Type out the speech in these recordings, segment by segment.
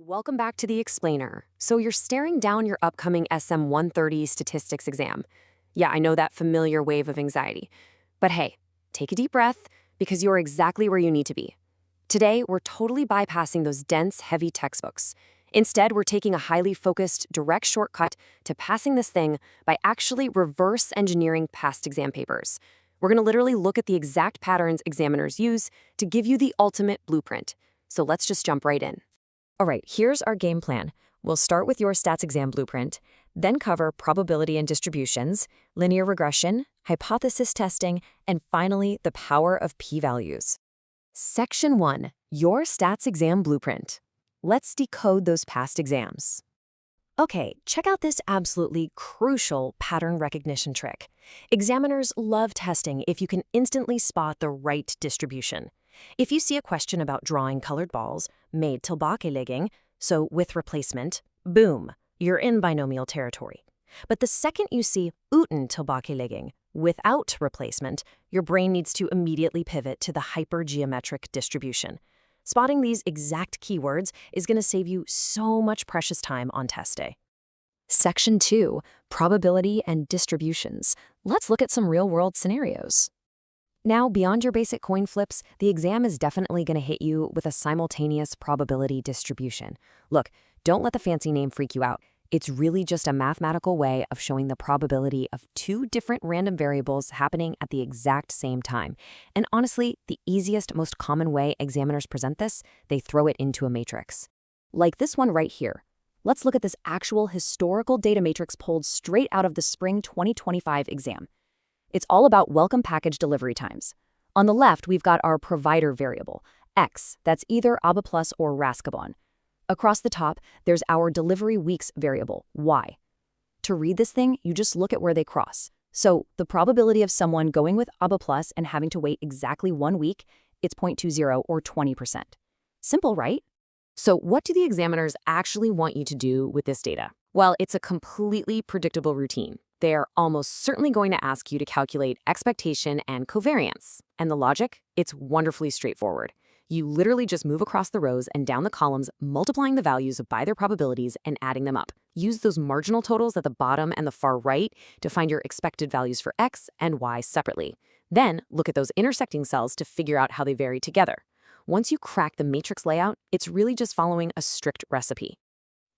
Welcome back to The Explainer. So you're staring down your upcoming SM 130 statistics exam. Yeah, I know that familiar wave of anxiety. But hey, take a deep breath because you're exactly where you need to be. Today, we're totally bypassing those dense, heavy textbooks. Instead, we're taking a highly focused, direct shortcut to passing this thing by actually reverse engineering past exam papers. We're going to literally look at the exact patterns examiners use to give you the ultimate blueprint. So let's just jump right in. All right, here's our game plan. We'll start with your stats exam blueprint, then cover probability and distributions, linear regression, hypothesis testing, and finally, the power of p-values. Section 1, your stats exam blueprint. Let's decode those past exams. Okay, check out this absolutely crucial pattern recognition trick. Examiners love testing if you can instantly spot the right distribution. If you see a question about drawing colored balls made tillbakaliggen, so with replacement, boom, you're in binomial territory. But the second you see utan tillbakaliggen, without replacement, your brain needs to immediately pivot to the hypergeometric distribution. Spotting these exact keywords is going to save you so much precious time on test day. Section 2, probability and distributions. Let's look at some real-world scenarios. Now, beyond your basic coin flips, the exam is definitely going to hit you with a simultaneous probability distribution. Look, don't let the fancy name freak you out. It's really just a mathematical way of showing the probability of two different random variables happening at the exact same time. And honestly, the easiest, most common way examiners present this, they throw it into a matrix. Like this one right here. Let's look at this actual historical data matrix pulled straight out of the spring 2025 exam. It's all about welcome package delivery times. On the left, we've got our provider variable, X, that's either ABA+ or Rascabon. Across the top, there's our delivery weeks variable, Y. To read this thing, you just look at where they cross. So the probability of someone going with ABA+ and having to wait exactly 1 week, it's 0.20 or 20%. Simple, right? So what do the examiners actually want you to do with this data? Well, it's a completely predictable routine. They're almost certainly going to ask you to calculate expectation and covariance. And the logic? It's wonderfully straightforward. You literally just move across the rows and down the columns, multiplying the values by their probabilities and adding them up. Use those marginal totals at the bottom and the far right to find your expected values for X and Y separately. Then look at those intersecting cells to figure out how they vary together. Once you crack the matrix layout, it's really just following a strict recipe.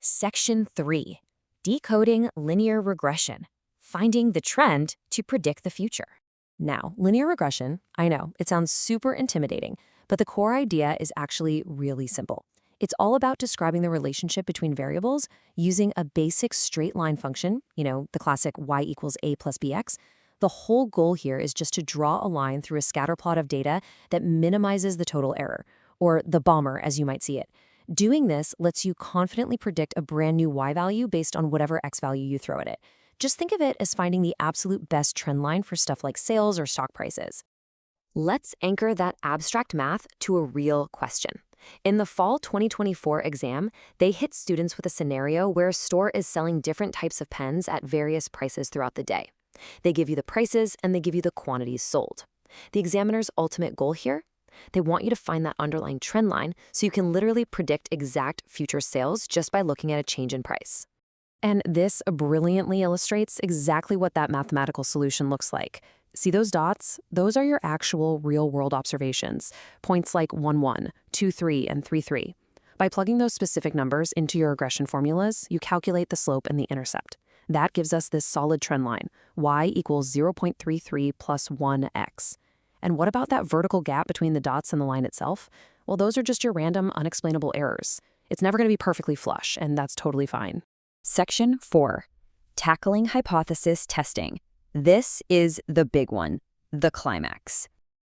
Section 3, decoding linear regression. Finding the trend to predict the future. Now, linear regression, I know, it sounds super intimidating, but the core idea is actually really simple. It's all about describing the relationship between variables using a basic straight line function, the classic y equals a plus bx. The whole goal here is just to draw a line through a scatter plot of data that minimizes the total error, or the bomber as you might see it. Doing this lets you confidently predict a brand new y value based on whatever x value you throw at it. Just think of it as finding the absolute best trend line for stuff like sales or stock prices. Let's anchor that abstract math to a real question. In the fall 2024 exam, they hit students with a scenario where a store is selling different types of pens at various prices throughout the day. They give you the prices and they give you the quantities sold. The examiner's ultimate goal here? They want you to find that underlying trend line so you can literally predict exact future sales just by looking at a change in price. And this brilliantly illustrates exactly what that mathematical solution looks like. See those dots? Those are your actual real-world observations, points like 1, 1, 2, 3, and 3, 3. By plugging those specific numbers into your regression formulas, you calculate the slope and the intercept. That gives us this solid trend line, y equals 0.33 plus 1x. And what about that vertical gap between the dots and the line itself? Well, those are just your random, unexplainable errors. It's never going to be perfectly flush, and that's totally fine. Section 4, tackling hypothesis testing. This is the big one, the climax.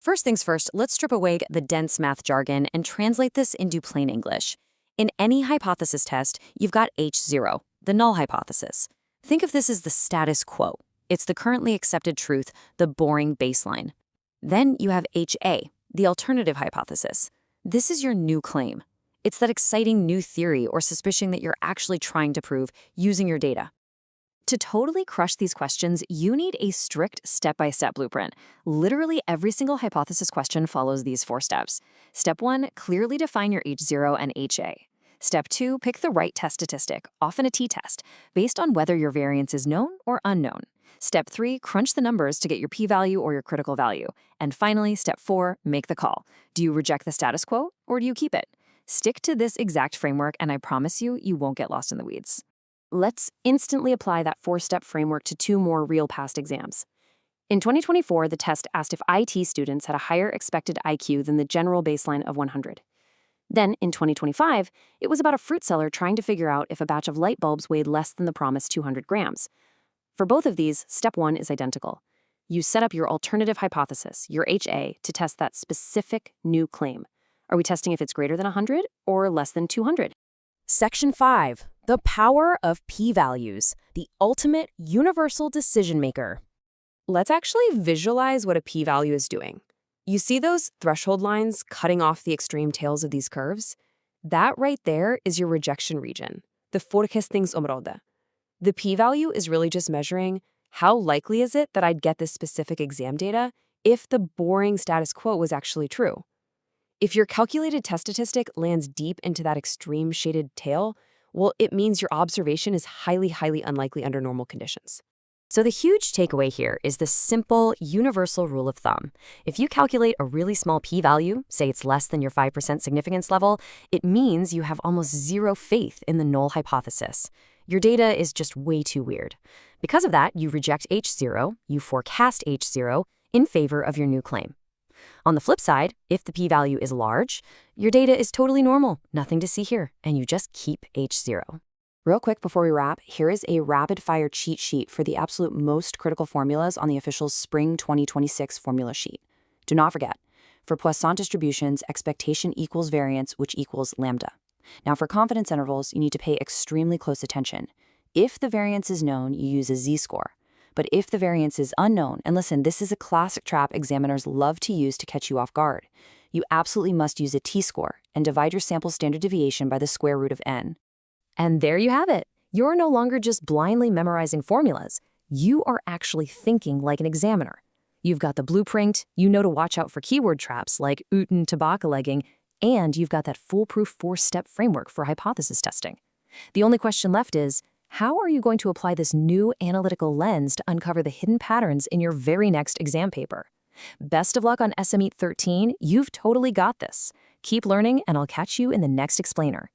First things first, let's strip away the dense math jargon and translate this into plain English. In any hypothesis test, you've got H0, the null hypothesis. Think of this as the status quo. It's the currently accepted truth, the boring baseline. Then you have HA, the alternative hypothesis. This is your new claim. It's that exciting new theory or suspicion that you're actually trying to prove using your data. To totally crush these questions, you need a strict step-by-step blueprint. Literally every single hypothesis question follows these 4 steps. Step 1, clearly define your H0 and HA. Step 2, pick the right test statistic, often a t-test, based on whether your variance is known or unknown. Step 3, crunch the numbers to get your p-value or your critical value. And finally, step 4, make the call. Do you reject the status quo or do you keep it? Stick to this exact framework and I promise you, you won't get lost in the weeds. Let's instantly apply that 4-step framework to 2 more real past exams. In 2024, the test asked if IT students had a higher expected IQ than the general baseline of 100. Then, in 2025, it was about a fruit seller trying to figure out if a batch of light bulbs weighed less than the promised 200 grams. For both of these, step 1 is identical. You set up your alternative hypothesis, your HA, to test that specific new claim. Are we testing if it's greater than 100 or less than 200? Section 5. The power of p-values, the ultimate universal decision maker. Let's actually visualize what a p-value is doing. You see those threshold lines cutting off the extreme tails of these curves? That right there is your rejection region, the forkastningsområde. The p-value is really just measuring how likely is it that I'd get this specific exam data if the boring status quo was actually true. If your calculated test statistic lands deep into that extreme shaded tail, well, it means your observation is highly, highly unlikely under normal conditions. So the huge takeaway here is the simple, universal rule of thumb. If you calculate a really small p-value, say it's less than your 5% significance level, it means you have almost zero faith in the null hypothesis. Your data is just way too weird. Because of that, you reject H0, you forecast H0 in favor of your new claim. On the flip side, if the p-value is large, your data is totally normal, nothing to see here, and you just keep H0. Real quick before we wrap, here is a rapid-fire cheat sheet for the absolute most critical formulas on the official Spring 2026 formula sheet. Do not forget, for Poisson distributions, expectation equals variance, which equals lambda. Now, for confidence intervals, you need to pay extremely close attention. If the variance is known, you use a z-score. But if the variance is unknown, and listen, this is a classic trap examiners love to use to catch you off guard, you absolutely must use a t-score and divide your sample standard deviation by the square root of n. And there you have it. You're no longer just blindly memorizing formulas. You are actually thinking like an examiner. You've got the blueprint, you know to watch out for keyword traps like Uten tobacco-legging, and you've got that foolproof 4-step framework for hypothesis testing. The only question left is, how are you going to apply this new analytical lens to uncover the hidden patterns in your very next exam paper? Best of luck on SME 13. You've totally got this. Keep learning, and I'll catch you in the next explainer.